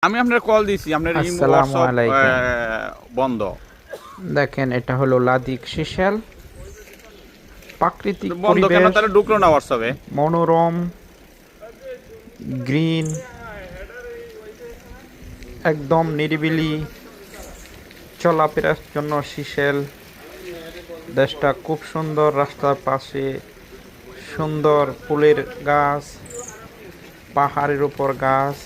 আমি আপনার কল দিছি, আপনার আসসালামু আলাইকুম। বন্ধ। দেখেন এটা হলো লাদিক সিশেল, প্রাকৃতিক বন্ধ কেন? পরিবেশ, তারা ঢুকলো না হোয়াটসঅ্যাপে। মনোরম, গ্রিন, একদম নিরিবিলি চলাফেরার জন্য সিশেল। দেশটা খুব সুন্দর, রাস্তার পাশে সুন্দর ফুলের গাছ, পাহাড়ের উপর গাছ।